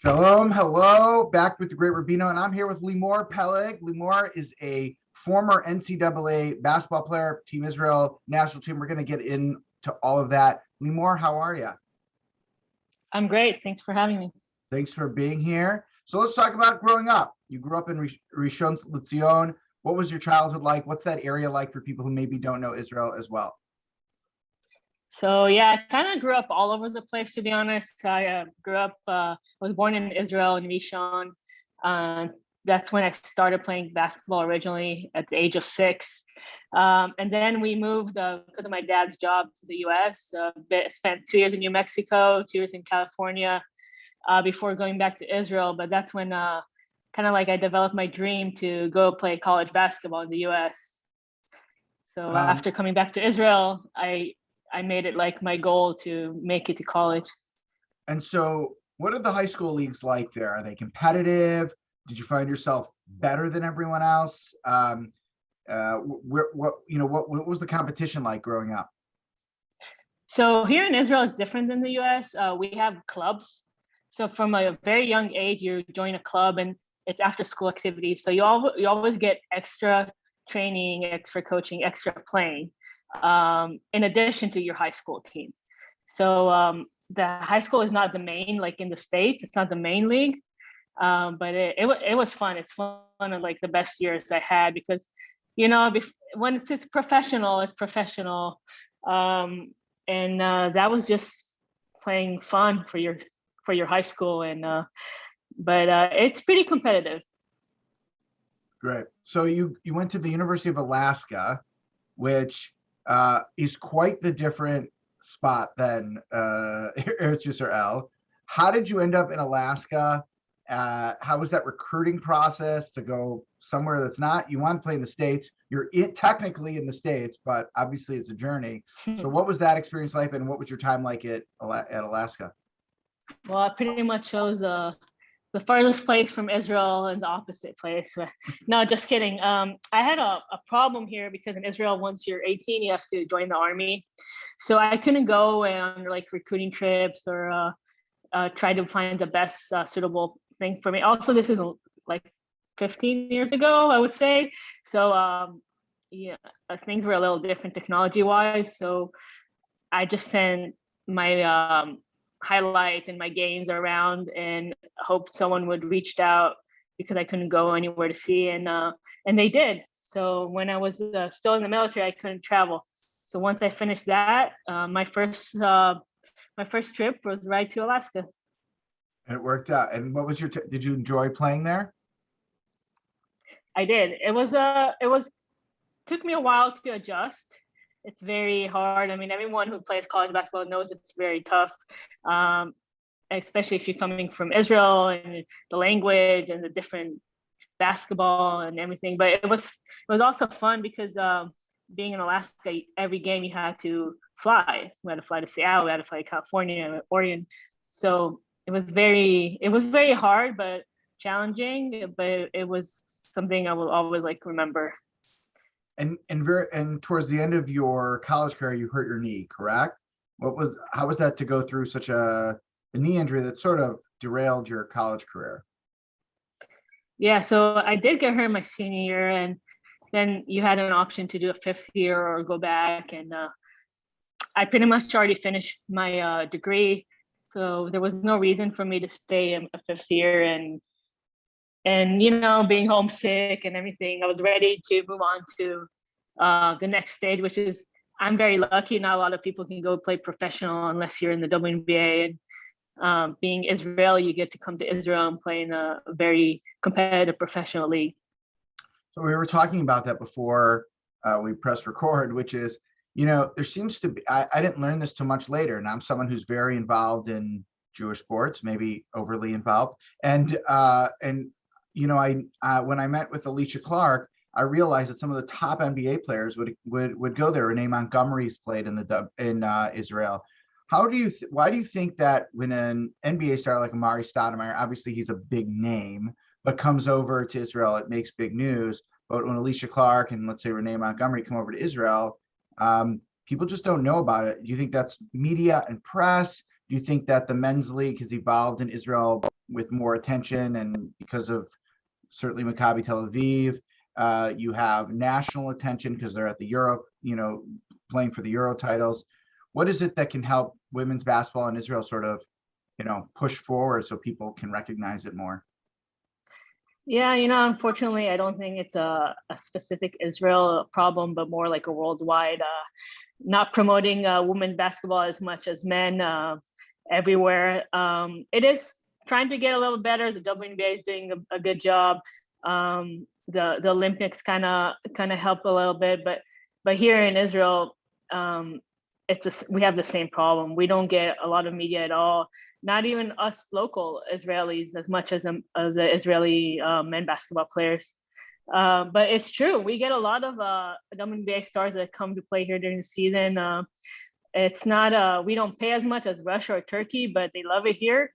Shalom, hello, back with the Great Rabbino, and I'm here with Limor Pelleg. Limor is a former NCAA basketball player, Team Israel national team. We're going to get into all of that. Limor, how are you? I'm great. Thanks for having me. Thanks for being here. So let's talk about growing up. You grew up in Rishon LeZion. What was your childhood like? What's that area like for people who maybe don't know Israel as well? So yeah, I kind of grew up all over the place, to be honest. I was born in Israel in Rishon. Uh, that's when I started playing basketball originally at the age of 6. And then we moved because of my dad's job to the US. Spent 2 years in New Mexico, 2 years in California before going back to Israel. But that's when kind of like I developed my dream to go play college basketball in the US. So after coming back to Israel, I made it like my goal to make it to college. And so what are the high school leagues like there? Are they competitive? Did you find yourself better than everyone else? What was the competition like growing up? So here in Israel, it's different than the US. We have clubs. So from a very young age, you join a club and it's after school activities. So you always get extra training, extra coaching, extra playing, in addition to your high school team. So the high school is not the main, like in the States, it's not the main league. But it was fun. It's fun and like the best years I had because, when it's professional, it's professional. And that was just playing fun for your high school. But it's pretty competitive. Great. So you went to the University of Alaska, which is quite the different spot than Eretz Yisrael. How did you end up in Alaska? How was that recruiting process to go somewhere that's not, you want to play in the States, you're technically in the States, but obviously it's a journey. So what was that experience like and what was your time like at Alaska? Well, I pretty much chose the farthest place from Israel and the opposite place. No, just kidding. I had a problem here because in Israel, once you're 18, you have to join the army. So I couldn't go on like recruiting trips or try to find the best suitable thing for me. Also, this is like 15 years ago, I would say. So things were a little different technology wise. So I just sent my highlights and my games around and hoped someone would reach out because I couldn't go anywhere to see, and they did. So when I was still in the military, I couldn't travel. So once I finished that, my first trip was right to Alaska. And it worked out. And what was did you enjoy playing there? I did. Took me a while to adjust. It's very hard. I mean, everyone who plays college basketball knows it's very tough, especially if you're coming from Israel and the language and the different basketball and everything. But it was also fun because being in Alaska, every game you had to fly. We had to fly to Seattle, we had to fly to California, Oregon. So it was very hard, but challenging. But it was something I will always like remember. And towards the end of your college career, you hurt your knee, correct? How was that to go through such a knee injury that sort of derailed your college career? Yeah, so I did get hurt my senior year, and then you had an option to do a 5th year or go back. And I pretty much already finished my degree, so there was no reason for me to stay in a 5th year. And being homesick and everything, I was ready to move on to the next stage, which is, I'm very lucky. Not a lot of people can go play professional unless you're in the WNBA. And being Israel, you get to come to Israel and play in a very competitive professional league. So we were talking about that before we pressed record, which is, there seems to be, I didn't learn this too much later, and I'm someone who's very involved in Jewish sports, maybe overly involved. And when I met with Alicia Clark, I realized that some of the top NBA players would go there. Renee Montgomery's played in Israel. Why do you think that when an NBA star like Amari Stoudemire, obviously he's a big name, but comes over to Israel, it makes big news. But when Alicia Clark and let's say Renee Montgomery come over to Israel, people just don't know about it. Do you think that's media and press? Do you think that the men's league has evolved in Israel with more attention, and because of certainly Maccabi Tel Aviv. You have national attention because they're at the Euro, playing for the Euro titles. What is it that can help women's basketball in Israel sort of, push forward so people can recognize it more? Yeah, unfortunately, I don't think it's a specific Israel problem, but more like a worldwide, not promoting women's basketball as much as men everywhere. It is trying to get a little better. The WNBA is doing a good job. The Olympics kind of help a little bit, but here in Israel, we have the same problem. We don't get a lot of media at all. Not even us local Israelis as much as the Israeli men basketball players. But it's true. We get a lot of WNBA stars that come to play here during the season. It's not we don't pay as much as Russia or Turkey, but they love it here.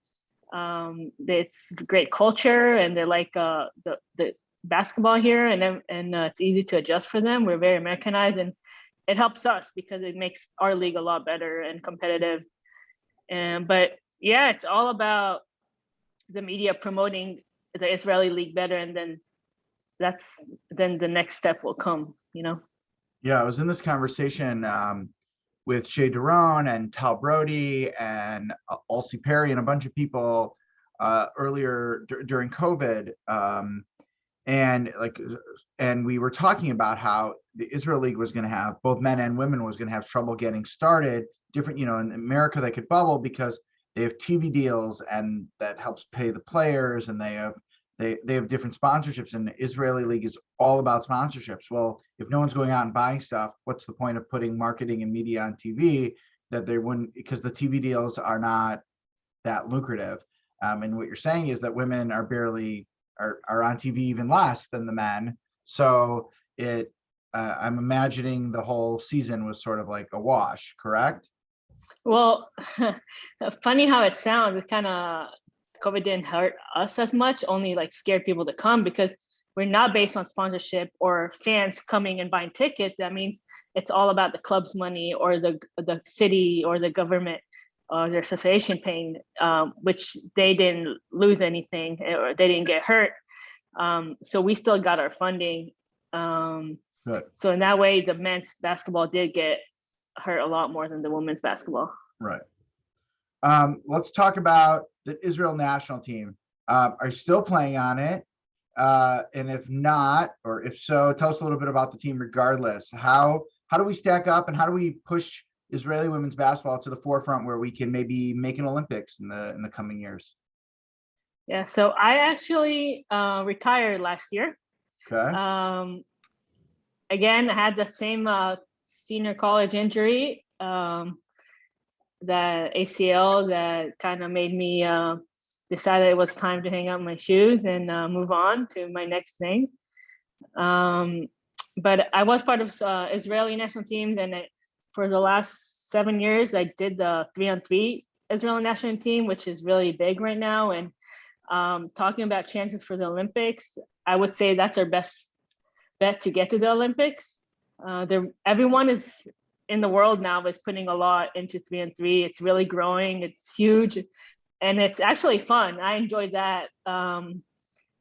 It's great culture, and they like the basketball here, and it's easy to adjust for them. We're very Americanized, and it helps us because it makes our league a lot better and competitive. But yeah, it's all about the media promoting the Israeli league better, and then the next step will come. Yeah, I was in this conversation with Shea Daron and Tal Brody and Ulcie Perry and a bunch of people earlier during COVID. And we were talking about how the Israel League was going to have, both men and women was going to have trouble getting started. Different, in America they could bubble because they have TV deals and that helps pay the players, and they have different sponsorships, and the Israeli League is all about sponsorships. Well, if no one's going out and buying stuff, what's the point of putting marketing and media on TV? That they wouldn't, because the TV deals are not that lucrative. And what you're saying is that women are barely are on TV even less than the men. So I'm imagining the whole season was sort of like a wash, correct? Well, funny how it sounds. It kind of COVID didn't hurt us as much, only like scared people to come because we're not based on sponsorship or fans coming and buying tickets. That means it's all about the club's money or the city or the government or their association paying, which they didn't lose anything or they didn't get hurt. So we still got our funding. Good. So in that way, the men's basketball did get hurt a lot more than the women's basketball. Right. Let's talk about the Israel national team. Are you still playing on it? And if not, or if so, tell us a little bit about the team regardless. How do we stack up, and how do we push Israeli women's basketball to the forefront where we can maybe make an Olympics in the coming years? Yeah, so I actually retired last year. Okay. Again, I had the same senior college injury, that ACL that kind of made me decide it was time to hang up my shoes and move on to my next thing. But I was part of Israeli national teams, and for the last 7 years, I did the 3-on-3 Israeli national team, which is really big right now. And talking about chances for the Olympics, I would say that's our best bet to get to the Olympics. Everyone is in the world now is putting a lot into 3-on-3. It's really growing. It's huge, and it's actually fun. I enjoyed that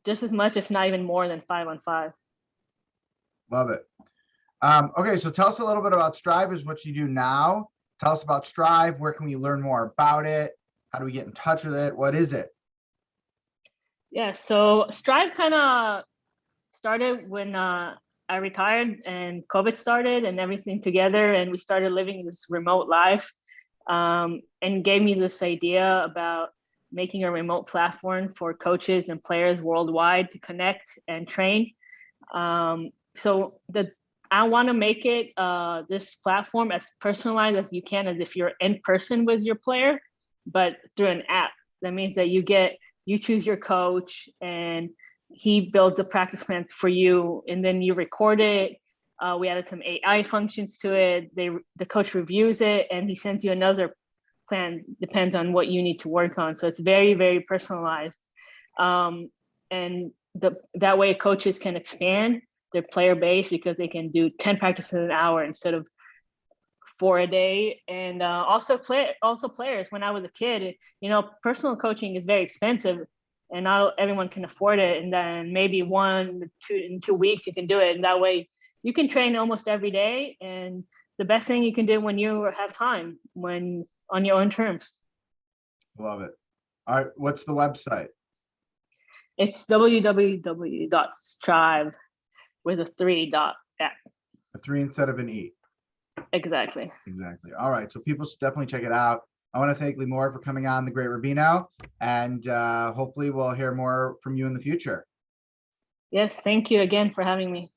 just as much, if not even more, than 5-on-5. Love it. Okay, so tell us a little bit about Striv, is what you do now. Tell us about Striv. Where can we learn more about it? How do we get in touch with it? What is it? Yeah, so Striv kind of started when I retired and COVID started and everything together, and we started living this remote life, and gave me this idea about making a remote platform for coaches and players worldwide to connect and train. So I want to make it this platform as personalized as you can, as if you're in person with your player, but through an app. That means that you choose your coach, and he builds a practice plan for you, and then you record it. We added some AI functions to it. The coach reviews it, and he sends you another plan, depends on what you need to work on. So it's very, very personalized. And that way coaches can expand their player base because they can do 10 practices an hour instead of 4 a day. And also players. When I was a kid, personal coaching is very expensive. and not everyone can afford it. And then maybe in 2 weeks you can do it, and that way you can train almost every day. And the best thing you can do when you have time, when on your own terms. Love it. All right, what's the website? It's www.striv with a 3.app. A 3 instead of an E. Exactly. Exactly. All right, so people should definitely check it out. I want to thank Limor for coming on the Great Rabbino, and hopefully we'll hear more from you in the future. Yes, thank you again for having me.